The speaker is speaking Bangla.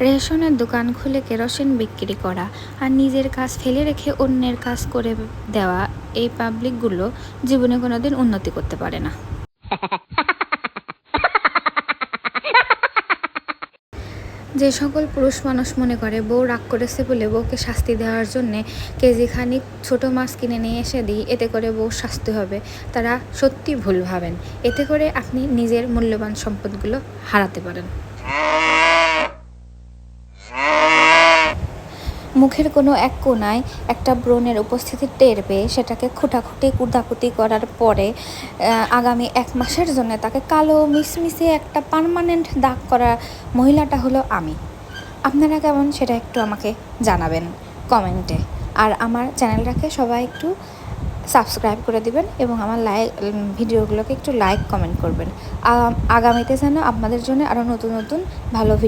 রেশনের দোকান খুলে কেরোসিন বিক্রি করা আর নিজের কাজ ফেলে রেখে অন্যের কাজ করে দেওয়া, এই পাবলিকগুলো জীবনে কোনোদিন উন্নতি করতে পারে না। যে সকল পুরুষ মানুষ মনে করে বউ রাগ করেছে বলে বউকে শাস্তি দেওয়ার জন্যে কেজি খানিক ছোটো মাছ কিনে নিয়ে এসে দিই, এতে করে বউ শাস্তি হবে, তারা সত্যি ভুল ভাবেন। এতে করে আপনি নিজের মূল্যবান সম্পদগুলো হারাতে পারেন। মুখের কোনো এক কোণায় একটা ব্রণের উপস্থিতি টের পেয়ে সেটাকে খুঁটাখুটি কুদাকুতি করার পরে আগামী 1 মাসের জন্য তাকে কালো মিসমিসে একটা পার্মানেন্ট দাগ করা মহিলাটা হলো আমি। আপনারা কেমন সেটা একটু আমাকে জানাবেন কমেন্টে। আর আমার চ্যানেলটাকে সবাই একটু সাবস্ক্রাইব করে দিবেন এবং আমার ভিডিওগুলোকে একটু লাইক কমেন্ট করবেন। আগামীতে যেন আপনাদের জন্য আরও নতুন নতুন ভালো ভিডিও